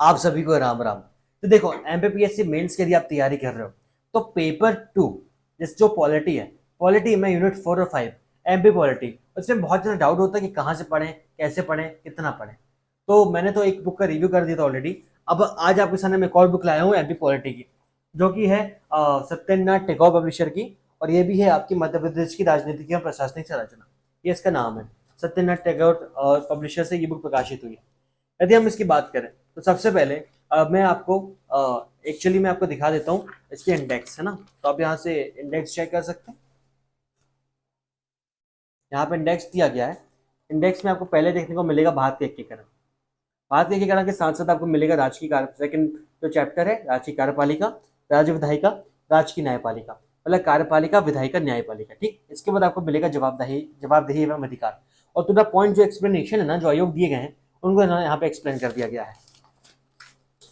आप सभी को राम राम। तो देखो, एमपीपीएससी मेंस के लिए आप तैयारी कर रहे हो तो पेपर 2 जिस जो पॉलिटी है, पॉलिटी में यूनिट 4 और 5 एमपी पॉलिटी, उसमें बहुत ज़्यादा डाउट होता है कि कहाँ से पढ़ें, कैसे पढ़ें, कितना पढ़ें। तो मैंने तो एक बुक का रिव्यू कर दिया था ऑलरेडी। अब आज आपके सामने मैं एक और बुक लाया हूँ एमपी पॉलिटी की, जो कि है सत्येंद्रनाथ टैगोर पब्लिशर की, और ये भी है आपकी मध्य प्रदेश की राजनीतिक एवं प्रशासनिक संरचना, ये इसका नाम है। सत्येंद्रनाथ टैगोर पब्लिशर से ये बुक प्रकाशित हुई है। यदि हम इसकी बात करें तो सबसे पहले मैं आपको एक्चुअली मैं आपको दिखा देता हूँ इसके इंडेक्स, है ना। तो आप यहाँ से इंडेक्स चेक कर सकते हैं। यहाँ पे इंडेक्स दिया गया है। इंडेक्स में आपको पहले देखने को मिलेगा भारत के एकीकरण। भारत के एकीकरण के साथ साथ आपको मिलेगा राज्य की कार्य, सेकंड जो चैप्टर है, राज्य की कार्यपालिका, राज्य विधायिका, राज्य की न्यायपालिका, मतलब कार्यपालिका, विधायिका, न्यायपालिका। ठीक, इसके बाद आपको मिलेगा जवाबदेही, जवाबदेही एवं अधिकार। और दूसरा पॉइंट जो एक्सप्लेनेशन है ना, जो आयोग दिए गए हैं उनको यहाँ पे एक्सप्लेन कर दिया गया है।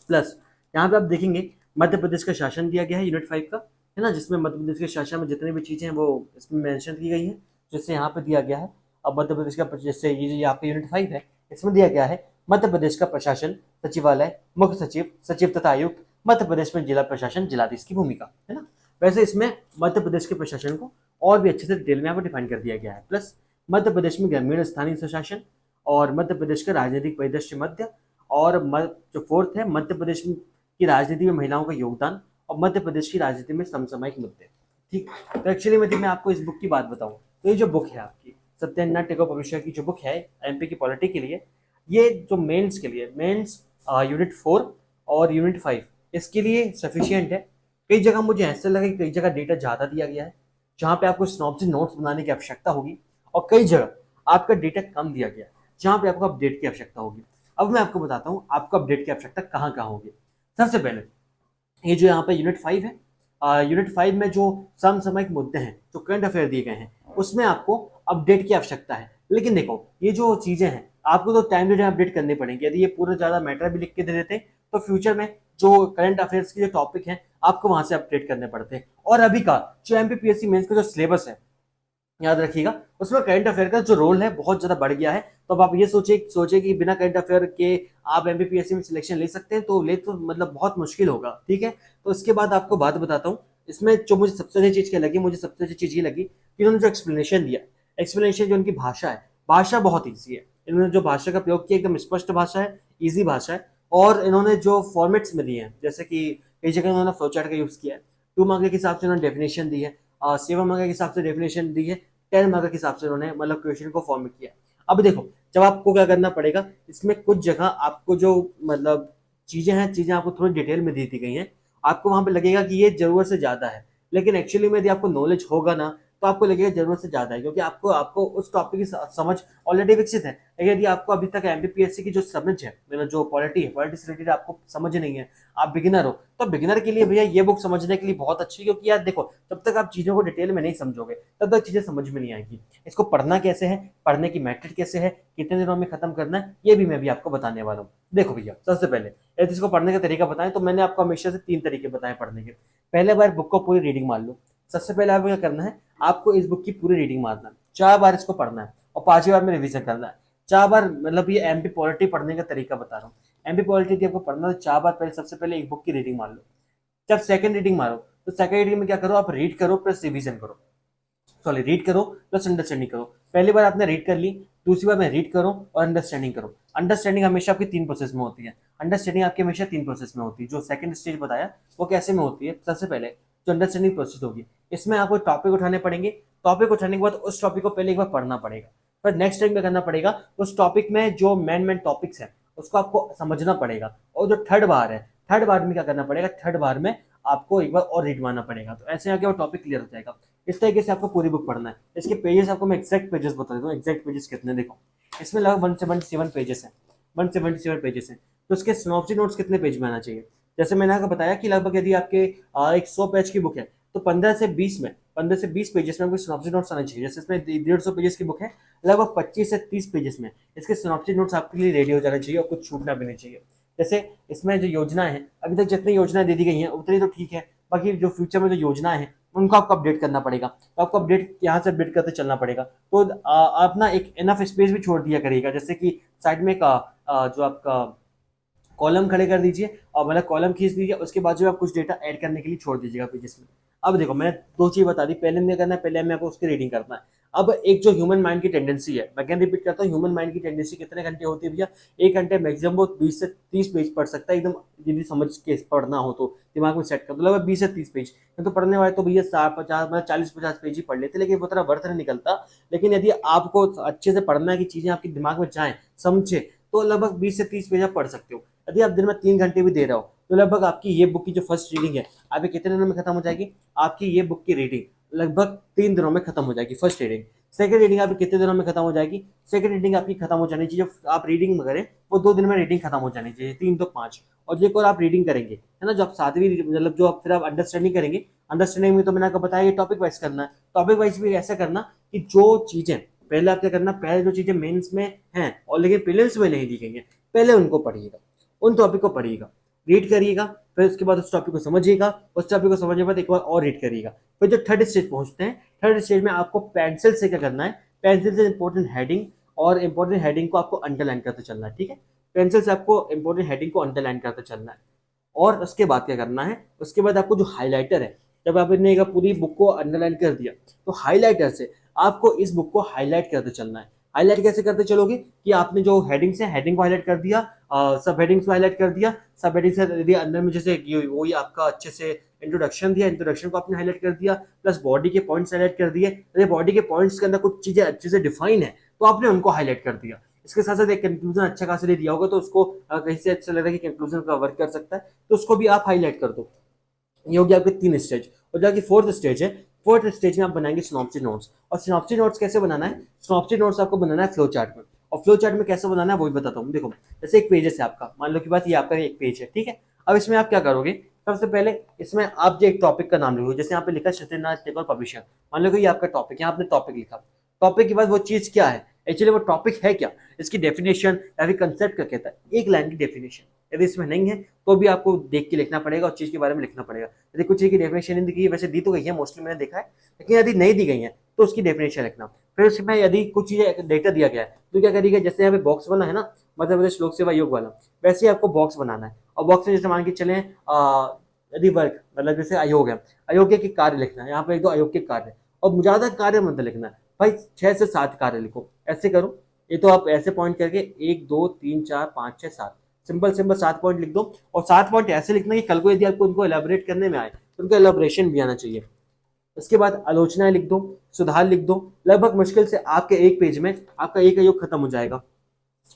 प्लस यहाँ पे आप देखेंगे मध्य प्रदेश का शासन दिया गया है यूनिट 5 का, है ना, जिसमें मध्य प्रदेश के शासन में जितनी भी चीजें हैं वो इसमें मेंशन की गई है, जैसे यहाँ पे दिया गया है। अब मध्य प्रदेश का जैसे ये आपका यूनिट 5 है, इसमें दिया गया है मध्य प्रदेश का प्रशासन, सचिवालय, मुख्य सचिव, सचिव तथा आयुक्त, मध्य प्रदेश में जिला प्रशासन, जिलाधीश की भूमिका, है ना। वैसे इसमें मध्य प्रदेश के प्रशासन को और भी अच्छे से डिटेल में यहाँ पर डिफाइन कर दिया गया है। प्लस मध्य प्रदेश में ग्रामीण स्थानीय स्वशासन, और मध्य प्रदेश का राजनीतिक परिदृश्य मध्य, और जो फोर्थ है मध्य प्रदेश की राजनीति में महिलाओं का योगदान, और मध्य प्रदेश की राजनीति में समसामयिक मुद्दे। ठीक, तो एक्चुअली यदि मैं आपको इस बुक की बात बताऊं तो ये जो बुक है आपकी सत्येंद्रनाथ टैगोर पब्लिशर की जो बुक है एमपी की पॉलिटी के लिए, ये जो मेंस के लिए, मेंस यूनिट 4 और यूनिट 5, इसके लिए सफिशियंट है। कई जगह मुझे ऐसा लगा कि कई जगह डेटा ज़्यादा दिया गया है जहाँ पे आपको सिनॉप्सिस नोट्स बनाने की आवश्यकता होगी, और कई जगह आपका डेटा कम दिया गया है जहाँ पे आपको अपडेट की आवश्यकता होगी। अब मैं आपको बताता हूँ आपको अपडेट की आवश्यकता कहाँ कहाँ होगी। सबसे पहले ये जो यहाँ पे यूनिट 5 है, यूनिट 5 में जो समसामयिक मुद्दे हैं, जो करंट अफेयर दिए गए हैं, उसमें आपको अपडेट की आवश्यकता है। लेकिन देखो, ये जो चीजें हैं आपको तो टाइम टू टाइम अपडेट करनी पड़ेंगी। यदि ये पूरा ज्यादा मैटर भी लिख के दे देते हैं तो फ्यूचर में जो करंट अफेयर्स के जो टॉपिक हैं आपको वहां से अपडेट करने पड़ते हैं। और अभी का जो एमपीपीएससी मेंस का जो सिलेबस है, याद रखिएगा, उसमें करंट अफेयर का जो रोल है बहुत ज्यादा बढ़ गया है। तो अब आप ये सोचे कि बिना करंट अफेयर के आप एमपीपीएससी में सिलेक्शन ले सकते हैं, तो ले तो मतलब बहुत मुश्किल होगा। ठीक है, तो इसके बाद आपको बात बताता हूँ। इसमें जो मुझे सबसे अच्छी चीज क्या लगी, मुझे सबसे अच्छी चीज ये लगी कि उन्होंने जो एक्सप्लेनेशन दिया, एक्सप्लेनेशन जो उनकी भाषा है, भाषा बहुत ईजी है। इन्होंने जो भाषा का प्रयोग किया एकदम स्पष्ट भाषा है, ईजी भाषा है। और इन्होंने जो फॉर्मेट्स में दिए हैं, जैसे कि कई जगह उन्होंने फ्लोचार्ट का यूज किया है, 2 मार्क के हिसाब से उन्होंने डेफिनेशन दी है, 7 मार्क के हिसाब से डेफिनेशन दी है, 10 मार्क के हिसाब से उन्होंने मतलब क्वेश्चन को फॉर्मेट किया। अब देखो, जब आपको क्या करना पड़ेगा, इसमें कुछ जगह आपको जो मतलब चीजें हैं, चीजें आपको थोड़ी डिटेल में दी गई हैं, आपको वहां पे लगेगा कि ये जरूरत से ज्यादा है। लेकिन एक्चुअली में यदि आपको नॉलेज होगा ना, तो आपको लगेगा जरूरत से ज्यादा है, क्योंकि आपको आपको उस टॉपिक की समझ ऑलरेडी विकसित है। लेकिन यदि आपको अभी तक एमपीपीएससी की जो समझ है, मतलब जो पॉलिटी है, पॉलिटी से रिलेटेड आपको समझ नहीं है, आप बिगिनर हो, तो बिगिनर के लिए भैया ये बुक समझने के लिए बहुत अच्छी है। क्योंकि यार देखो, जब तक आप चीजों को डिटेल में नहीं समझोगे तब तक चीजें समझ में नहीं आएगी। इसको पढ़ना कैसे है, पढ़ने की मेथड कैसे है, कितने दिनों में खत्म करना है, ये भी मैं भी आपको बताने वाला हूँ। देखो भैया, सबसे पहले यदि इसको पढ़ने का तरीका बताएं तो मैंने आपको हमेशा से 3 तरीके बताए पढ़ने के। पहले बार बुक को पूरी रीडिंग मार लो। सबसे पहले आपको क्या करना है, आपको इस बुक की पूरी रीडिंग मारना है, 4 बार इसको पढ़ना है, और 5वीं बार में रिवीजन करना है। 4 बार मतलब ये एमपी पॉलिटी पढ़ने का तरीका बता रहा हूँ। एमपी पॉलिटी यदि आपको पढ़ना है तो 4 बार पहले सबसे पहले एक बुक की रीडिंग मार लो। जब सेकंड रीडिंग मारो तो सेकंड रीडिंग में क्या करो, आप रीड करो प्लस रिवीजन करो, सॉरी रीड करो प्लस अंडरस्टैंडिंग करो। पहली बार आपने रीड कर ली, दूसरी बार में रीड करो और अंडरस्टैंडिंग करो। अंडरस्टैंडिंग हमेशा आपकी 3 प्रोसेस में होती है। अंडरस्टैंडिंग आपकी हमेशा 3 प्रोसेस में होती है। जो सेकंड स्टेज बताया वो कैसे में होती है, सबसे पहले जो अंडरस्टैंडिंग प्रोसेस होगी, इसमें आपको टॉपिक उठाने पड़ेंगे। टॉपिक उठाने के बाद उस टॉपिक को पहले एक बार पढ़ना पड़ेगा, फिर नेक्स्ट टाइम में करना पड़ेगा उस टॉपिक में जो मेन टॉपिक्स है उसको आपको समझना पड़ेगा। और जो थर्ड बार है, थर्ड बार में क्या करना पड़ेगा, थर्ड बार में आपको एक बार और रीड मारना पड़ेगा। तो ऐसे आके वो टॉपिक क्लियर हो जाएगा। इस तरीके से आपको पूरी बुक पढ़ना है। इसके पेजेस आपको मैं एग्जैक्ट पेजेस बता देता हूँ, एग्जैक्ट पेजेस कितने देखो, इसमें लगभग 177 पेजेस हैं, 177 पेजेस हैं। तो इसके सिनॉप्सिस नोट्स कितने पेज में आना चाहिए, जैसे मैंने आपको बताया कि लगभग यदि आपके एक 100 पेज की बुक है तो 15 से 20 पेजेस में आपको सिनॉप्सिस नोट्स आने चाहिए। जैसे इसमें 150 पेजेस की बुक है, लगभग 25 से 30 पेजेस में इसके सिनॉप्सिस नोट्स आपके लिए रेडी हो जाना चाहिए और कुछ छूटना भी नहीं चाहिए। जैसे इसमें जो योजना है, अभी तक जितनी योजनाएं दे दी गई हैं उतनी तो ठीक है, बाकी जो फ्यूचर में जो योजनाएं हैं उनको आपको अपडेट करना पड़ेगा। तो आपको अपडेट यहाँ से अपडेट करते चलना पड़ेगा। तो आप ना एक इनफ स्पेस भी छोड़ दिया करिएगा, जैसे कि साइड में जो आपका कॉलम खड़े कर दीजिए और मतलब कॉलम खींच दीजिए, उसके बाद जो आप कुछ डेटा ऐड करने के लिए छोड़ दीजिएगा पेजेस में। अब देखो मैंने दो चीज बता दी, पहले में करना है, पहले में आपको उसकी रीडिंग करना है। अब एक जो ह्यूमन माइंड की टेंडेंसी है, मैं क्या रिपीट करता हूँ, ह्यूमन माइंड की टेंडेंसी कितने घंटे होती है भैया, 1 घंटे मैक्सिमम वो 20 से 30 पेज पढ़ सकता है, एकदम यदि समझ के पढ़ना हो तो दिमाग में सेट कर दो, लगभग 20 से 30 पेज। तो पढ़ने वाले तो भैया 50 मतलब 40-50 पेज ही पढ़ लेते, लेकिन वो तरह वर्थ नहीं निकलता। लेकिन यदि आपको अच्छे से पढ़ना है कि चीजें आपके दिमाग में जाएं, समझे, तो लगभग 20 से 30 पेज आप पढ़ सकते हो। यदि आप दिन में 3 घंटे भी दे रहे हो तो लगभग आपकी ये बुक की जो फर्स्ट रीडिंग है आपके कितने दिनों में खत्म हो जाएगी, आपकी ये बुक की रीडिंग लगभग 3 दिनों में खत्म हो जाएगी फर्स्ट रीडिंग। सेकंड रीडिंग आपकी कितने दिनों में खत्म हो जाएगी, सेकंड रीडिंग आपकी खत्म हो जानी चाहिए, जो आप रीडिंग में करें वो 2 दिन में रीडिंग खत्म हो जानी चाहिए, 3 तो 5। और एक और आप रीडिंग करेंगे है ना, जो आप सातवीं मतलब जो आप फिर आप अंडरस्टैंडिंग करेंगे, अंडरस्टैंडिंग में तो मैंने आपको बताया टॉपिक वाइज करना है, टॉपिक वाइज भी ऐसा करना कि जो चीजें पहले आप क्या करना, पहले जो चीजें मेंस में हैं और लेकिन प्रीलिम्स में नहीं दी गई हैं, पहले उनको पढ़िएगा, उन टॉपिक को पढ़िएगा, रीड करिएगा, फिर उसके बाद उस टॉपिक को समझिएगा, उस टॉपिक को समझने के बाद एक बार और रीड करिएगा। फिर जो थर्ड स्टेज पहुंचते हैं, थर्ड स्टेज में आपको पेंसिल से क्या करना है, पेंसिल से इंपॉर्टेंट हेडिंग और इंपॉर्टेंट हेडिंग को आपको अंडरलाइन करते चलना है, ठीक है, पेंसिल से आपको इंपॉर्टेंट हेडिंग को अंडरलाइन करते चलना है। और उसके बाद क्या करना है, उसके बाद आपको जो हाईलाइटर है, जब आपने एक पूरी बुक को अंडरलाइन कर दिया तो हाईलाइटर से आपको इस बुक को हाईलाइट करते चलना है। हाईलाइट कैसे करते चलोगे कि आपने जो हेडिंग्स है, हेडिंग को हाईलाइट कर दिया, सब हेडिंग्स को हाईलाइट कर दिया, सब हेडिंग से यदि अंदर में जैसे वही आपका अच्छे से इंट्रोडक्शन दिया, इंट्रोडक्शन को आपने हाईलाइट कर दिया, प्लस बॉडी के पॉइंट्स हाईलाइट कर दिए, यदि बॉडी के पॉइंट्स के अंदर कुछ चीजें अच्छे से डिफाइन है तो आपने उनको हाईलाइट कर दिया। इसके साथ साथ एक कंक्लूजन अच्छा खासा दे दिया होगा तो उसको कहीं से अच्छा लग रहा है कि कंक्लूजन का वर्क कर सकता है तो उसको भी आप हाईलाइट कर दो। ये हो गया आपके 3 स्टेज। और जो कि फोर्थ स्टेज है, फोर्थ स्टेज में आप बनाएंगे सिनॉप्सिस नोट्स। और सिनॉप्सिस नोट्स कैसे बनाना है, सिनॉप्सिस नोट्स आपको बनाना है फ्लो चार्ट में। और फ्लो चार्ट में कैसे बनाना है वो भी बताता हूँ। देखो जैसे एक पेज है आपका, मान लो कि बात ये आपका एक पेज है, ठीक है। अब इसमें आप क्या करोगे, सबसे पहले इसमें आप जो एक टॉपिक का नाम लिखोगे, जैसे यहाँ पे लिखा सत्येंद्रनाथ टैगोर पब्लिशर, मान लो कि ये आपका टॉपिक, यहाँ आपने टॉपिक लिखा, टॉपिक के बाद वो चीज क्या है, एक्चुअली वो टॉपिक है क्या, इसकी डेफिनेशन या फिर कंसेप्ट का कहता है, एक लाइन की डेफिनेशन। यदि इसमें नहीं है तो भी आपको देख के लिखना पड़ेगा और चीज के बारे में लिखना पड़ेगा। यदि कुछ चीज की डेफिनेशन नहीं दी गई है, वैसे दी तो गई है मोस्टली मैंने देखा है, लेकिन यदि नहीं दी गई है तो उसकी डेफिनेशन लिखना। फिर उसमें यदि कुछ चीजें डेटा दिया गया है तो क्या करिएगा, जैसे यहाँ पे बॉक्स बना है ना, मतलब श्लोक सेवा योग वाला, वैसे ही आपको बॉक्स बनाना है। और बॉक्स में जैसे मान के चले यदि वर्क मतलब जैसे अयोग है, अयोग्य के कार्य लिखना है, यहाँ पे एक दो अयोग्य कार्य, और ज्यादा कार्य मत लिखना है भाई, 6 से 7 कार्य लिखो, ऐसे करो। ये तो आप ऐसे पॉइंट करके 1 2 3 4 5 6 7 सिंपल सिंपल 7 पॉइंट लिख दो। और 7 पॉइंट ऐसे लिखना कि कल को यदि आपको उनको एलाबोरेट करने में आए तो उनका एलाबोरेशन भी आना चाहिए। उसके बाद आलोचनाएं लिख दो, सुधार लिख दो। लगभग मुश्किल से आपके एक पेज में आपका एक अयोग खत्म हो जाएगा।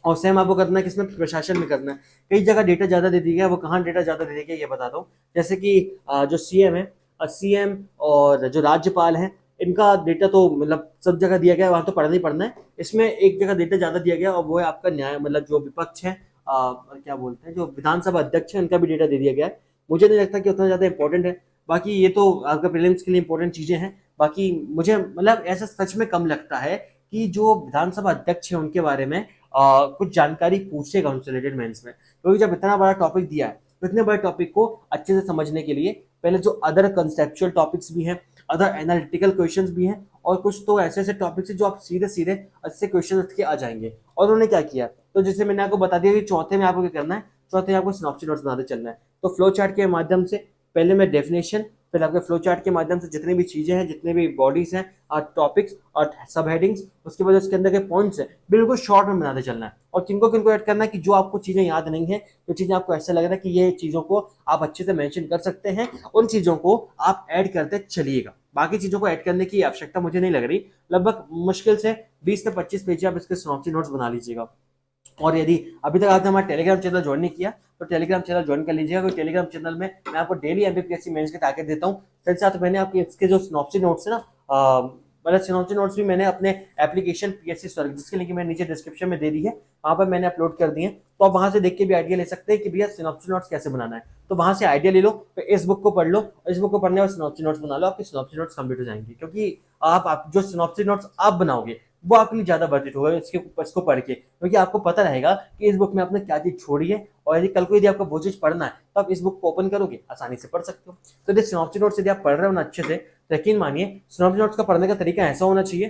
और सेम आपको करना है किसमें, प्रशासन में करना है। कई जगह डेटा ज्यादा दे दी गया, वो कहाँ डेटा ज्यादा दे दी गया ये बता दो। जैसे कि जो सीएम है, सीएम और जो राज्यपाल है, इनका डेटा तो मतलब सब जगह दिया गया है, वहां तो पढ़ना ही पढ़ना है। इसमें एक जगह डेटा ज्यादा दिया गया और वो है आपका न्याय, मतलब जो विपक्ष है, क्या बोलते हैं, जो विधानसभा अध्यक्ष है, उनका भी डेटा दे दिया गया है। मुझे नहीं लगता कि उतना ज्यादा इंपॉर्टेंट है। बाकी ये तो आपका प्रीलिम्स के लिए इंपॉर्टेंट चीजें हैं। बाकी मुझे मतलब ऐसा सच में कम लगता है कि जो विधानसभा अध्यक्ष है उनके बारे में कुछ जानकारी पूछेगा उनसे रिलेटेड मेंस में, क्योंकि जब इतना बड़ा टॉपिक दिया है तो इतने बड़े टॉपिक को अच्छे से समझने के लिए पहले जो अदर कंसेप्चुअल टॉपिक्स भी हैं, अदर एनालिटिकल क्वेश्चंस भी हैं, और कुछ तो ऐसे ऐसे टॉपिक्स हैं जो आप सीधे सीधे अच्छे क्वेश्चन उठ के आ जाएंगे। और उन्होंने क्या किया, तो जैसे मैंने आपको बता दिया कि चौथे में आपको क्या करना है, चौथे में आपको सिनॉप्सिस नोट्स बनाते चलना है। तो फ्लो चार्ट के माध्यम से पहले मैं डेफिनेशन, फिर आपके फ्लो चार्ट के माध्यम से जितनी भी चीजें हैं, जितने भी बॉडीज हैं और टॉपिक्स और सब हेडिंग्स, उसके बाद उसके अंदर के पॉइंट्स हैं, बिल्कुल शॉर्ट में बनाते चलना है। और किनको किनको ऐड करना है कि जो आपको चीजें याद नहीं है, जो चीजें आपको ऐसा लग रहा है कि ये चीजों को आप अच्छे से मेंशन कर सकते हैं, उन चीजों को आप ऐड करते चलिएगा। बाकी चीजों को ऐड करने की आवश्यकता मुझे नहीं लग रही। लगभग मुश्किल से 20 से 25 पेज आप इसके सिनॉप्सिस नोट्स बना लीजिएगा। और यदि अभी तक आपने हमारा टेलीग्राम चैनल ज्वाइन नहीं किया तो टेलीग्राम चैनल ज्वाइन कर लीजिएगा, क्योंकि टेलीग्राम चैनल में मैं आपको डेली एमपीपीएससी मेंस के टारगेट देता हूँ। साथ साथ मैंने आपके इसके जो सिनॉप्सिस नोट्स है ना, मतलब सिनॉप्सिस नोट्स भी मैंने अपने एप्लीकेशन पीएससी स्वर्ग, जिसके लिंक मैंने नीचे डिस्क्रिप्शन में दे दी है, वहां पर मैंने अपलोड कर दिए। तो आप वहां से देख के भी आइडिया ले सकते हैं कि भैया सिनॉप्सिस नोट्स कैसे बनाना है। तो वहां से आइडिया ले लो, फिर इस बुक को पढ़ लो, इस बुक को पढ़ने और सिनॉप्सिस नोट्स बना लो, आपके सिनॉप्सिस नोट्स कंप्लीट हो जाएंगे। क्योंकि आप जो सिनॉप्सिस नोट्स आप बनाओगे वो आपके लिए ज्यादा वर्थ इट होगा इसको पढ़ के, क्योंकि आपको पता रहेगा कि इस बुक में आपने क्या चीज छोड़ी है। और यदि कल को यदि आपको वो चीज पढ़ना है तो आप इस बुक को ओपन करोगे, आसानी से पढ़ सकते हो। तो यदि सिनॉप्सिस नोट्स यदि आप पढ़ रहे हो ना अच्छे से, तो यकीन मानिए सिनॉप्सिस नोट्स का पढ़ने का तरीका ऐसा होना चाहिए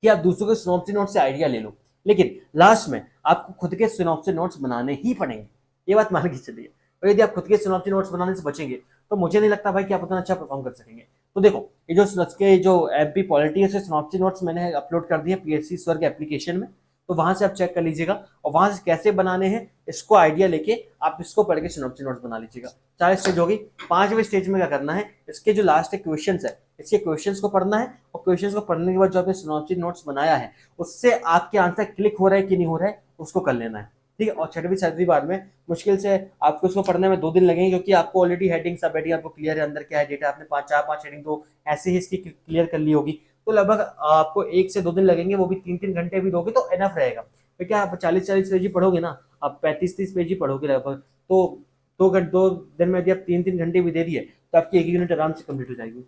कि आप दूसरों के सिनॉप्सिस नोट्स से आइडिया ले लो, लेकिन लास्ट में आपको खुद के सिनॉप्सिस नोट्स बनाने ही पड़ेंगे। ये बात मान के चलिए। और यदि आप खुद के सिनॉप्सी नोट्स बनाने से बचेंगे तो मुझे नहीं लगता भाई कि आप उतना अच्छा परफॉर्म कर सकेंगे। तो देखो ये जो के जो एमपी पॉलिटी है सिनॉप्सी नोट्स मैंने अपलोड कर दिए पीएससी स्वर के एप्लीकेशन में, तो वहां से आप चेक कर लीजिएगा और वहां से कैसे बनाने हैं इसको आइडिया लेके आप इसको पढ़ के सिनॉप्सी नोट्स बना लीजिएगा। 4 स्टेज होगी। 5वें स्टेज में क्या करना है, इसके जो लास्ट के क्वेश्चंस है इसके क्वेश्चंस को पढ़ना है और क्वेश्चंस को पढ़ने के बाद जो आपने सिनॉप्सी नोट्स बनाया है उससे आपके आंसर क्लिक हो रहा है कि नहीं हो रहा है उसको कर लेना है, ठीक है। और 6वीं 7वीं बार में मुश्किल से आपको इसको पढ़ने में 2 दिन लगेंगे क्योंकि आपको ऑलरेडी हेडिंग सब हेडिंग आपको क्लियर है, अंदर क्या है डेटा आपने 5 हेडिंग तो ऐसे ही इसकी क्लियर कर ली होगी, तो लगभग आपको 1 से 2 दिन लगेंगे, वो भी 3-3 घंटे भी दोगे तो एनफ रहेगा। तो क्या आप 40-40 पेज ही पढ़ोगे ना, आप 35-30 पेज ही पढ़ोगे लगभग, तो 2 दिन में यदि आप 3-3 घंटे भी दे दिए तो आपकी 1 यूनिट आराम से कंप्लीट हो जाएगी।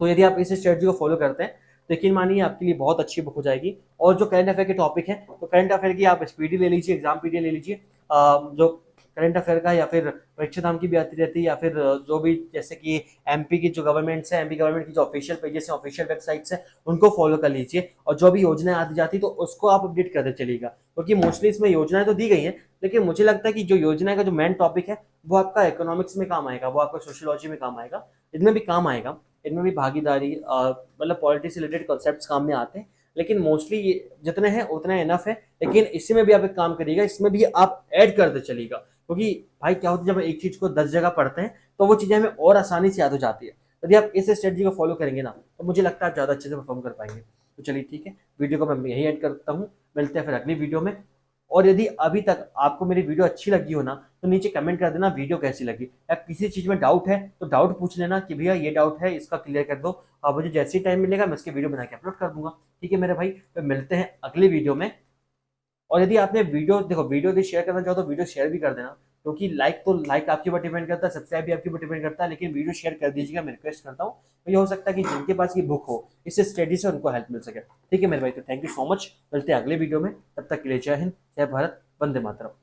तो यदि आप इस स्ट्रेटजी को फॉलो करते हैं तो यकीन मानिए आपके लिए बहुत अच्छी बुक हो जाएगी। और जो करंट अफेयर के टॉपिक है तो करंट अफेयर की आप स्पीडी ले लीजिए, एग्जाम पीडी ले लीजिए, जो करंट अफेयर का या फिर परीक्षा नाम की भी आती रहती है या फिर जो भी जैसे कि एमपी की जो गवर्नमेंट्स है, एमपी गवर्नमेंट की जो ऑफिशियल पेजेस है, ऑफिशियल वेबसाइट्स है, उनको फॉलो कर लीजिए और जो भी योजनाएं आती जाती तो उसको आप अपडेट करते चलिएगा, क्योंकि मोस्टली इसमें योजनाएं तो दी गई हैं लेकिन मुझे लगता है कि जो योजना का जो मेन टॉपिक है वो आपका इकोनॉमिक्स में काम आएगा, वो आपका सोशियोलॉजी में काम आएगा, इनमें भी काम आएगा, इनमें भी भागीदारी मतलब पॉलिटिक्स से रिलेटेड कॉन्सेप्ट्स काम में आते हैं, लेकिन मोस्टली जितने हैं उतने इनफ है। लेकिन इसी में भी आप एक काम करिएगा, इसमें भी आप ऐड करते चलिएगा, क्योंकि भाई क्या होता है जब एक चीज को 10 जगह पढ़ते हैं तो वो चीजें हमें और आसानी से याद हो जाती है। यदि आप इस स्ट्रेटजी को फॉलो करेंगे ना तो मुझे लगता है आप ज्यादा अच्छे से परफॉर्म कर पाएंगे। तो चलिए ठीक है, वीडियो को मैं यही एड करता हूँ, मिलते हैं फिर अगली वीडियो में। और यदि अभी तक आपको मेरी वीडियो अच्छी लगी हो ना तो नीचे कमेंट कर देना वीडियो कैसी लगी, या किसी चीज में डाउट है तो डाउट पूछ लेना कि भैया ये डाउट है इसका क्लियर कर दो, और मुझे जैसे ही टाइम मिलेगा मैं इसकी वीडियो बना के अपलोड कर दूंगा। ठीक है मेरे भाई, तो मिलते हैं अगली वीडियो में। और यदि आपने वीडियो देखो वीडियो यदि शेयर करना चाहो तो वीडियो शेयर भी कर देना, क्योंकि लाइक आपके ऊपर डिपेंड करता है, सब्सक्राइब भी आपके ऊपर डिपेंड करता है, लेकिन वीडियो शेयर कर दीजिएगा, मैं रिक्वेस्ट करता हूँ। तो ये हो सकता है कि जिनके पास ये बुक हो इस स्टडी से उनको हेल्प मिल सके। ठीक है मेरे भाई, तो थैंक यू सो मच, मिलते हैं अगले वीडियो में, तब तक के लिए जय हिंद, जय भारत, वंदे मातरम।